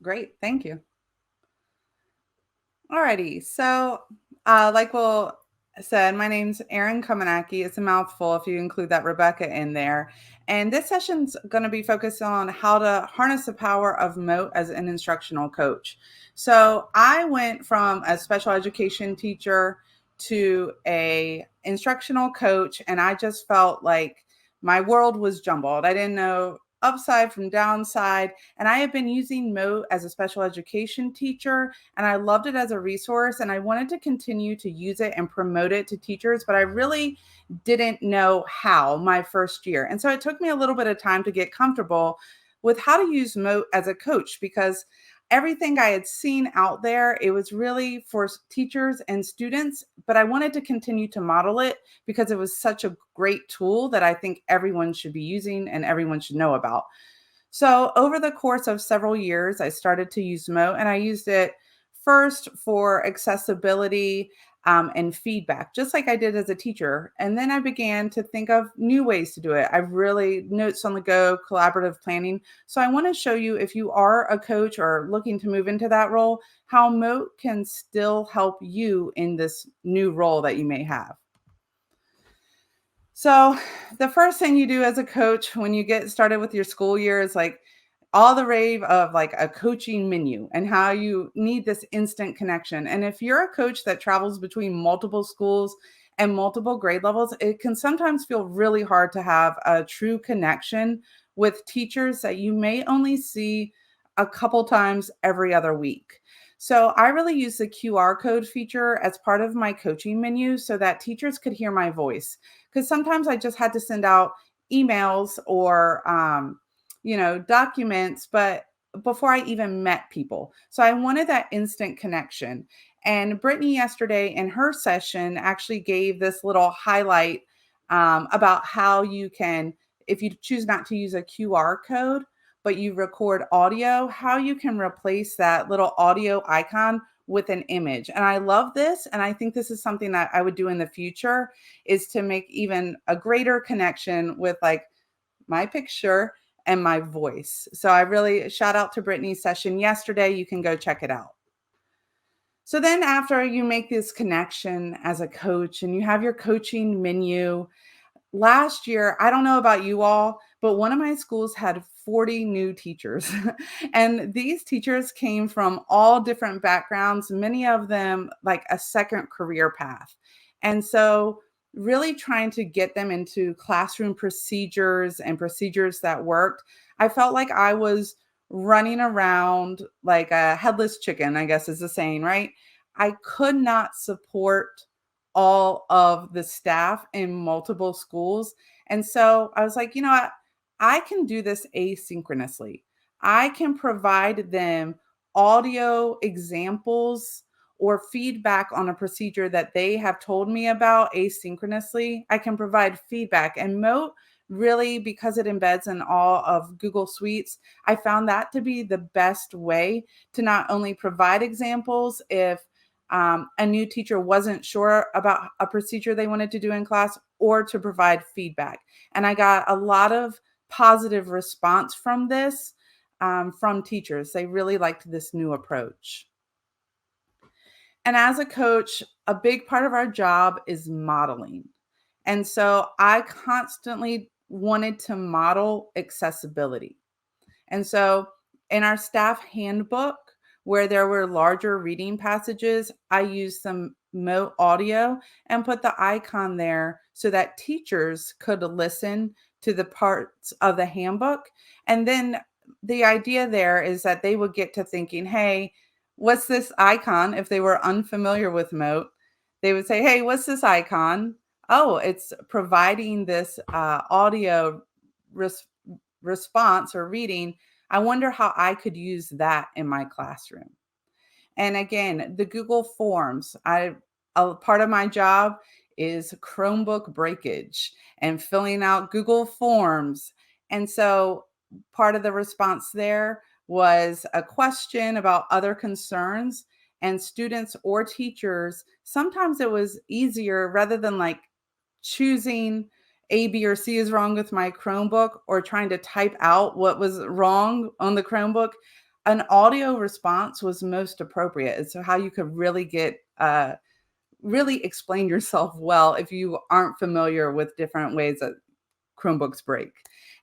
Great. Thank you. Alrighty. So, like Will said, my name's Erin Comninaki. It's a mouthful if you include that Rebecca in there. And this session's going to be focused on how to harness the power of Mote as an instructional coach. So, I went from a special education teacher to a instructional coach, and I just felt like my world was jumbled. I didn't know upside from downside, and I have been using Mote as a special education teacher, and I loved it as a resource, and I wanted to continue to use it and promote it to teachers, but I really didn't know how my first year. And so it took me a little bit of time to get comfortable with how to use Mote as a coach, because everything I had seen out there, it was really for teachers and students, but I wanted to continue to model it because it was such a great tool that I think everyone should be using and everyone should know about. So over the course of several years, I started to use Mote, and I used it first for accessibility and feedback, just like I did as a teacher. And then I began to think of new ways to do it. I really notes on the go, collaborative planning. So I want to show you, if you are a coach or looking to move into that role, how Mote can still help you in this new role that you may have. So the first thing you do as a coach when you get started with your school year is like all the rave of like a coaching menu and how you need this instant connection. And if you're a coach that travels between multiple schools and multiple grade levels, it can sometimes feel really hard to have a true connection with teachers that you may only see a couple times every other week. So I really use the QR code feature as part of my coaching menu so that teachers could hear my voice, because sometimes I just had to send out emails or documents, but before I even met people. So I wanted that instant connection. And Brittany yesterday in her session actually gave this little highlight about how you can, if you choose not to use a QR code, but you record audio, how you can replace that little audio icon with an image. And I love this. And I think this is something that I would do in the future, is to make even a greater connection with like my picture and my voice. So I really shout out to Brittany's session yesterday. You can go check it out. So then after you make this connection as a coach and you have your coaching menu, last year, I don't know about you all, but one of my schools had 40 new teachers. And these teachers came from all different backgrounds, many of them like a second career path. And so, really trying to get them into classroom procedures and procedures that worked, I felt like I was running around like a headless chicken, I guess is the saying, right? I could not support all of the staff in multiple schools. And so I was like, you know what? I can do this asynchronously. I can provide them audio examples or feedback on a procedure that they have told me about asynchronously. I can provide feedback. And Mote really, because it embeds in all of Google Suites, I found that to be the best way to not only provide examples if a new teacher wasn't sure about a procedure they wanted to do in class, or to provide feedback. And I got a lot of positive response from this from teachers. They really liked this new approach. And as a coach, a big part of our job is modeling. And so I constantly wanted to model accessibility. And so in our staff handbook, where there were larger reading passages, I used some Mote audio and put the icon there so that teachers could listen to the parts of the handbook. And then the idea there is that they would get to thinking, hey, what's this icon? If they were unfamiliar with Mote, they would say, hey, what's this icon? Oh, it's providing this audio response or reading. I wonder how I could use that in my classroom. And again, the Google Forms, a part of my job is Chromebook breakage and filling out Google Forms. And so part of the response there was a question about other concerns, and students or teachers, sometimes it was easier, rather than like choosing A, B, or C is wrong with my Chromebook or trying to type out what was wrong on the Chromebook, an audio response was most appropriate. It's how you could really really explain yourself well if you aren't familiar with different ways that Chromebooks break.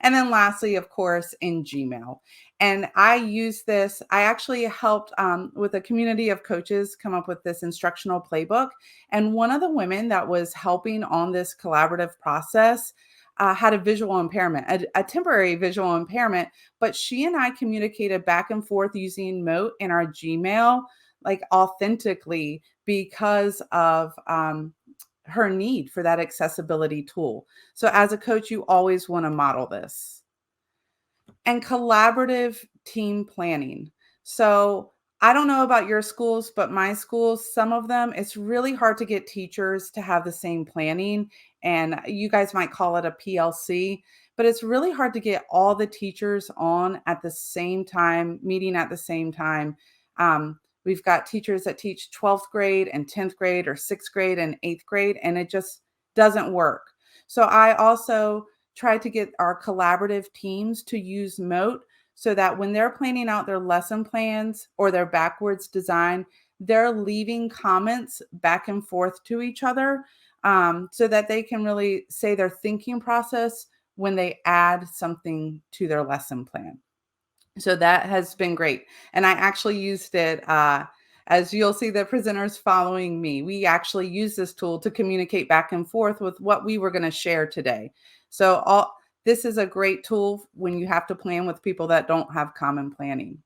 And then lastly, of course, in Gmail. And I use this, I actually helped with a community of coaches come up with this instructional playbook. And one of the women that was helping on this collaborative process had a visual impairment, a temporary visual impairment, but she and I communicated back and forth using Mote in our Gmail, like authentically because of her need for that accessibility tool. So as a coach, you always want to model this. And collaborative team planning. So I don't know about your schools, but my schools, some of them, it's really hard to get teachers to have the same planning. And you guys might call it a PLC, but it's really hard to get all the teachers on at the same time, meeting at the same time. We've got teachers that teach 12th grade and 10th grade or 6th grade and 8th grade, and it just doesn't work. So I also try to get our collaborative teams to use Mote so that when they're planning out their lesson plans or their backwards design, they're leaving comments back and forth to each other so that they can really say their thinking process when they add something to their lesson plan. So that has been great. And I actually used it, as you'll see the presenters following me. We actually use this tool to communicate back and forth with what we were going to share today. So this is a great tool when you have to plan with people that don't have common planning.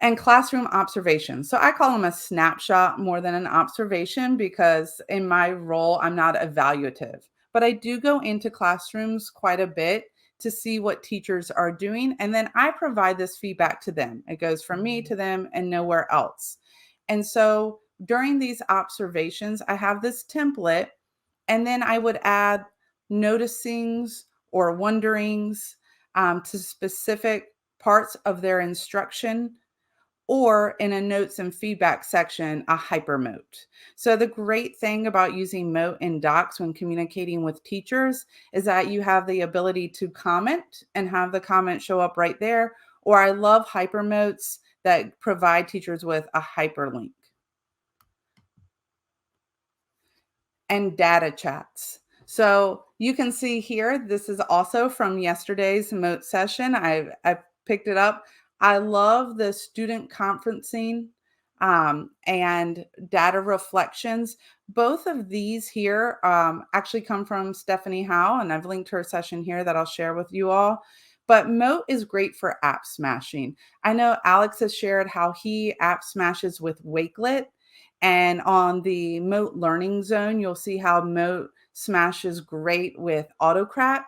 And classroom observations. So I call them a snapshot more than an observation because in my role, I'm not evaluative, but I do go into classrooms quite a bit to see what teachers are doing. And then I provide this feedback to them. It goes from me to them and nowhere else. And so during these observations, I have this template, and then I would add noticings or wonderings to specific parts of their instruction, or in a notes and feedback section, a hypermote. So the great thing about using Mote in docs when communicating with teachers is that you have the ability to comment and have the comment show up right there. Or I love hypermotes that provide teachers with a hyperlink. And data chats. So you can see here, this is also from yesterday's Mote session. I picked it up. I love the student conferencing and data reflections. Both of these here actually come from Stephanie Howe, and I've linked her session here that I'll share with you all. But Mote is great for app smashing. I know Alex has shared how he app smashes with Wakelet. And on the Mote Learning Zone, you'll see how Mote smashes great with Autocrat.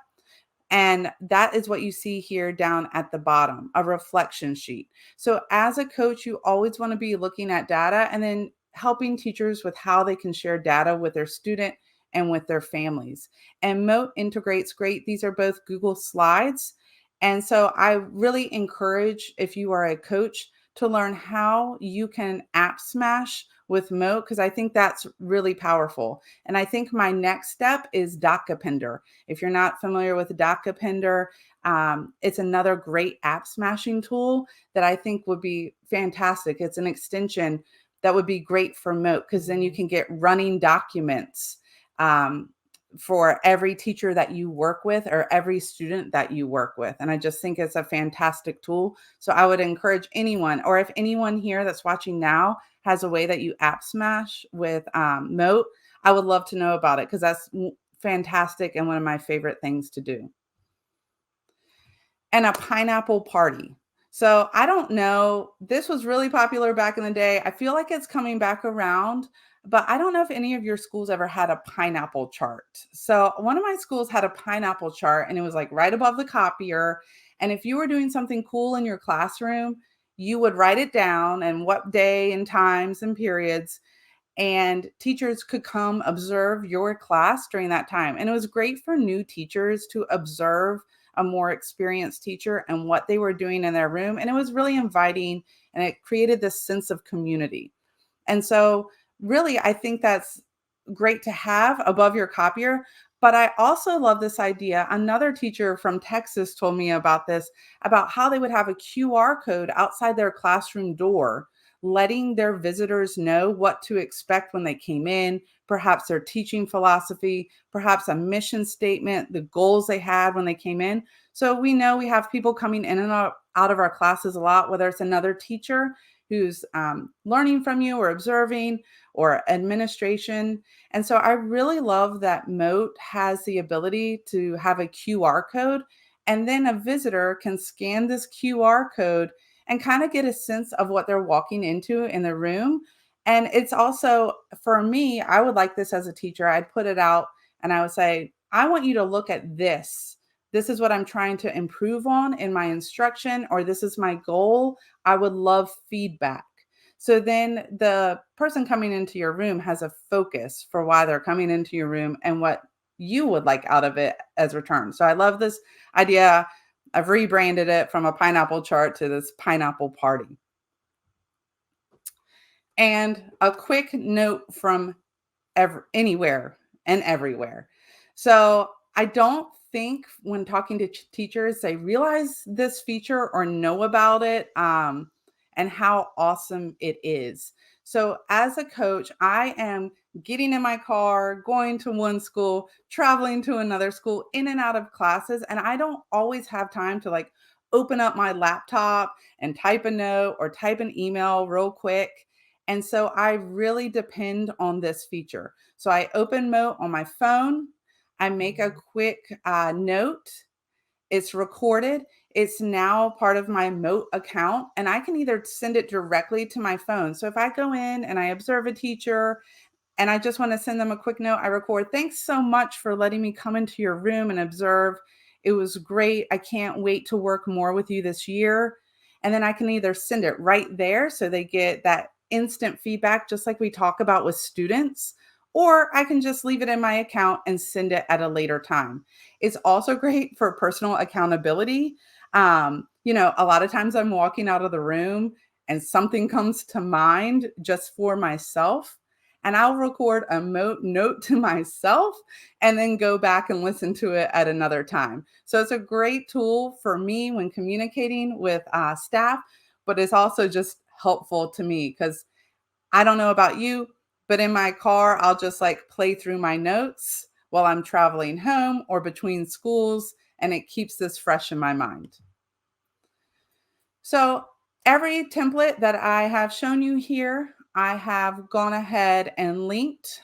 And that is what you see here down at the bottom, a reflection sheet. So as a coach, you always want to be looking at data and then helping teachers with how they can share data with their student and with their families. And Mote integrates great. These are both Google Slides. And so I really encourage, if you are a coach, to learn how you can app smash with Mote, because I think that's really powerful. And I think my next step is Docapender. If you're not familiar with Docapender, it's another great app smashing tool that I think would be fantastic. It's an extension that would be great for Mote because then you can get running documents for every teacher that you work with or every student that you work with. And I just think it's a fantastic tool. So I would encourage anyone, or if anyone here that's watching now has a way that you app smash with Mote, I would love to know about it because that's fantastic and one of my favorite things to do. And a pineapple party. So I don't know, this was really popular back in the day. I feel like it's coming back around, but I don't know if any of your schools ever had a pineapple chart. So one of my schools had a pineapple chart, and it was like right above the copier. And if you were doing something cool in your classroom, you would write it down and what day and times and periods, and teachers could come observe your class during that time. And it was great for new teachers to observe a more experienced teacher and what they were doing in their room. And it was really inviting, and it created this sense of community. And so really, I think that's great to have above your copier. But I also love this idea. Another teacher from Texas told me about this, about how they would have a QR code outside their classroom door, letting their visitors know what to expect when they came in, perhaps their teaching philosophy, perhaps a mission statement, the goals they had when they came in. So we know we have people coming in and out of our classes a lot, whether it's another teacher who's learning from you or observing or administration. And so I really love that Mote has the ability to have a QR code, and then a visitor can scan this QR code and kind of get a sense of what they're walking into in the room. And it's also, for me, I would like this as a teacher. I'd put it out and I would say, I want you to look at this. This is what I'm trying to improve on in my instruction, or this is my goal. I would love feedback. So then the person coming into your room has a focus for why they're coming into your room and what you would like out of it as return. So I love this idea. I've rebranded it from a pineapple chart to this pineapple party. And a quick note from anywhere and everywhere. So I don't think when talking to teachers, they realize this feature or know about it, and how awesome it is. So as a coach, I am getting in my car, going to one school, traveling to another school, in and out of classes. And I don't always have time to like open up my laptop and type a note or type an email real quick. And so I really depend on this feature. So I open Mote on my phone. I make a quick note. It's recorded. It's now part of my Mote account, and I can either send it directly to my phone. So if I go in and I observe a teacher and I just want to send them a quick note, I record, thanks so much for letting me come into your room and observe. It was great. I can't wait to work more with you this year. And then I can either send it right there so they get that instant feedback, just like we talk about with students, or I can just leave it in my account and send it at a later time. It's also great for personal accountability. A lot of times I'm walking out of the room and something comes to mind just for myself, and I'll record a note to myself and then go back and listen to it at another time. So it's a great tool for me when communicating with staff, but it's also just helpful to me because I don't know about you, but in my car, I'll just like play through my notes while I'm traveling home or between schools, and it keeps this fresh in my mind. So every template that I have shown you here, I have gone ahead and linked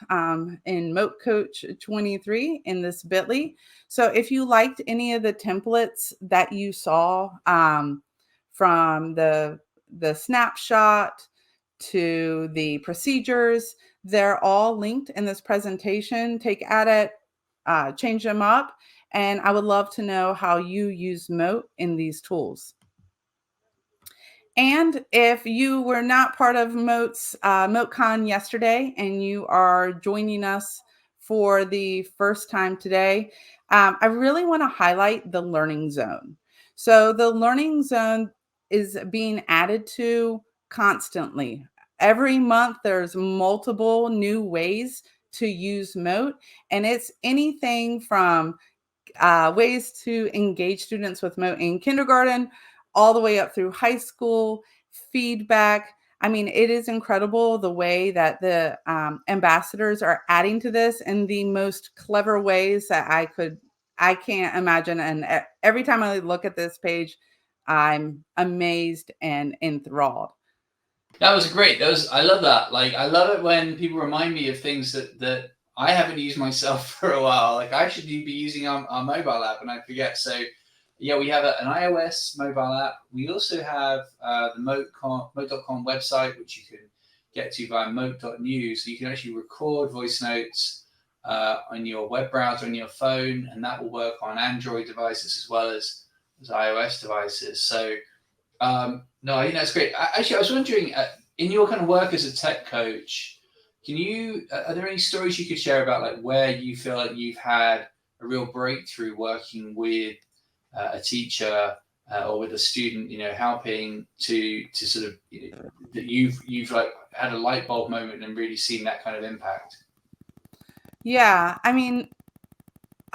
in Mote Coach 23 in this bit.ly. So if you liked any of the templates that you saw, from the snapshot to the procedures, they're all linked in this presentation. Take at it, change them up, and I would love to know how you use Mote in these tools. And if you were not part of MoteCon yesterday and you are joining us for the first time today, I really want to highlight the Learning Zone. So the Learning Zone is being added to constantly. Every month, there's multiple new ways to use Mote, and it's anything from ways to engage students with Mote in kindergarten, all the way up through high school, feedback. I mean, it is incredible the way that the ambassadors are adding to this in the most clever ways that I can't imagine. And every time I look at this page, I'm amazed and enthralled. That was great. I love that. Like, I love it when people remind me of things that I haven't used myself for a while. Like, I should be using our mobile app and I forget. So, yeah, we have an iOS mobile app. We also have the Mote.com website, which you can get to via Mote.news. So you can actually record voice notes on your web browser on your phone, and that will work on Android devices as well as iOS devices. So, no, I think that's great. Actually, I was wondering, in your kind of work as a tech coach, are there any stories you could share about like where you feel like you've had a real breakthrough working with a teacher or with a student, helping to sort of, that you've like had a light bulb moment and really seen that kind of impact? Yeah, I mean,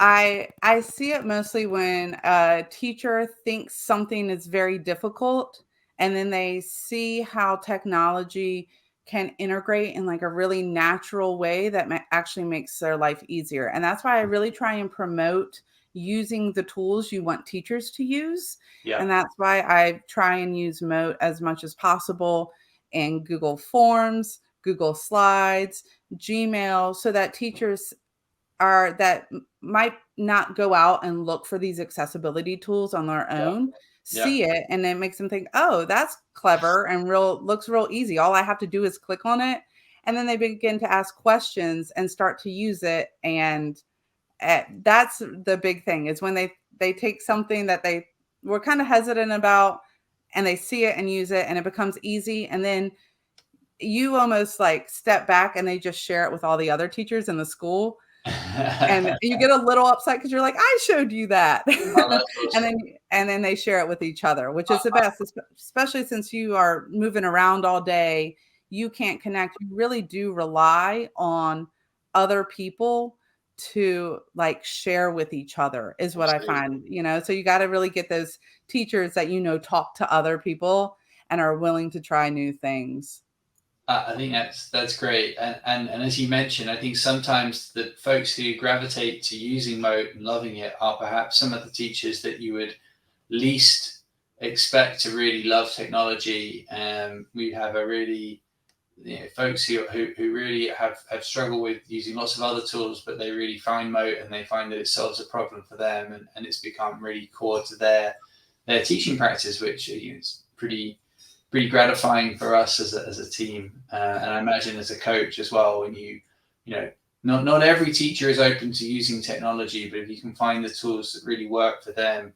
I see it mostly when a teacher thinks something is very difficult, and then they see how technology can integrate in like a really natural way that actually makes their life easier. And that's why I really try and promote using the tools you want teachers to use. Yeah. And that's why I try and use Mote as much as possible in Google Forms, Google Slides, Gmail, so that teachers are that might not go out and look for these accessibility tools on their Yeah. own, Yeah. see it, and then makes them think, oh, that's clever and looks real easy. All I have to do is click on it. And then they begin to ask questions and start to use it. And that's the big thing, is when they take something that they were kind of hesitant about and they see it and use it, and it becomes easy. And then you almost like step back and they just share it with all the other teachers in the school, and you get a little upset because you're like, I showed you that. Oh, that's and awesome. then and then they share it with each other, which is the best, especially since you are moving around all day. You can't connect. You really do rely on other people to like share with each other, is what I Absolutely. find, so you got to really get those teachers that talk to other people and are willing to try new things. I think that's great, and as you mentioned, I think sometimes the folks who gravitate to using Mote and loving it are perhaps some of the teachers that you would least expect to really love technology. We have a really, folks who really have struggled with using lots of other tools, but they really find Mote and they find that it solves a problem for them, and it's become really core to their teaching practice, which is pretty gratifying for us as a team, and I imagine as a coach as well. When you know, not every teacher is open to using technology, but if you can find the tools that really work for them,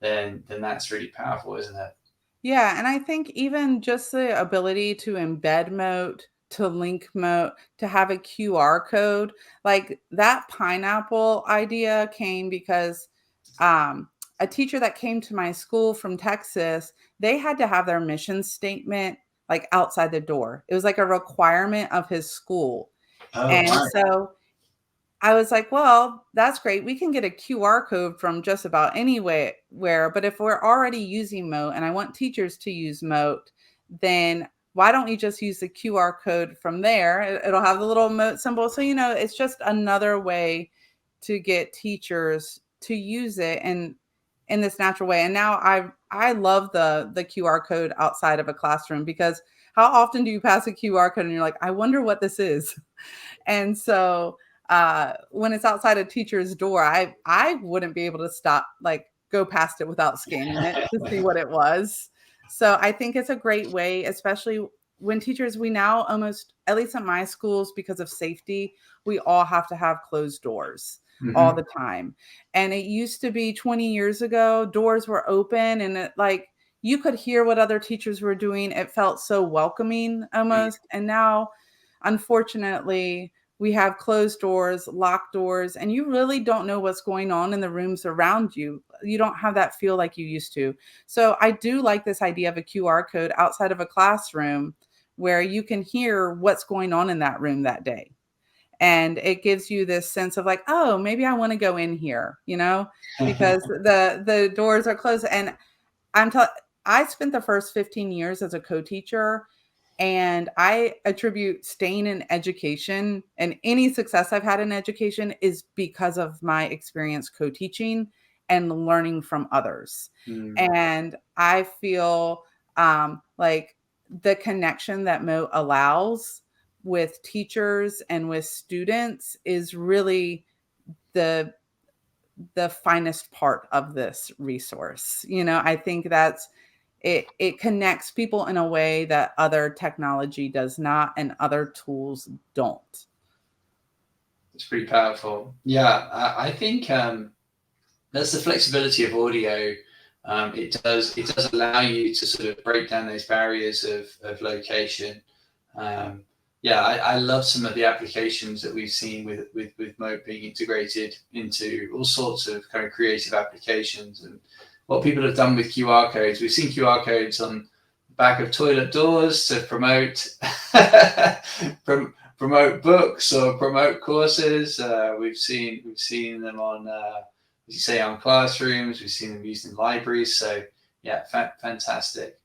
then that's really powerful, isn't it? Yeah, and I think even just the ability to embed Mote, to link Mote, to have a QR code, like that pineapple idea came because um, a teacher that came to my school from Texas, they had to have their mission statement like outside the door. It was like a requirement of his school. Oh, And wow. so I was like, well, that's great. We can get a QR code from just about anywhere, but if we're already using Mote and I want teachers to use Mote, then why don't we just use the QR code from there? It'll have the little Mote symbol. So, it's just another way to get teachers to use it and in this natural way. And now I love the QR code outside of a classroom, because how often do you pass a QR code and you're like, I wonder what this is? And so when it's outside a teacher's door, I wouldn't be able to stop, like go past it without scanning it to see what it was. So I think it's a great way, especially when teachers, we now almost, at least at my schools, because of safety, we all have to have closed doors all Mm-hmm. the time. And it used to be 20 years ago, doors were open and you could hear what other teachers were doing. It felt so welcoming almost. And now, unfortunately, we have closed doors, locked doors, and you really don't know what's going on in the rooms around you. You don't have that feel like you used to. So I do like this idea of a QR code outside of a classroom where you can hear what's going on in that room that day. And it gives you this sense of like, oh, maybe I want to go in here, because the doors are closed. And I spent the first 15 years as a co-teacher, and I attribute staying in education and any success I've had in education is because of my experience co-teaching and learning from others. Mm. And I feel like the connection that Mote allows with teachers and with students is really the finest part of this resource. I think that's it connects people in a way that other technology does not and other tools don't. It's pretty powerful. Yeah, I think that's the flexibility of audio. It does allow you to sort of break down those barriers of location. Um, yeah, I love some of the applications that we've seen with Mote being integrated into all sorts of kind of creative applications, and what people have done with QR codes. We've seen QR codes on the back of toilet doors to promote promote books or promote courses. We've seen them on, as you say, on classrooms. We've seen them used in libraries. So yeah, fantastic.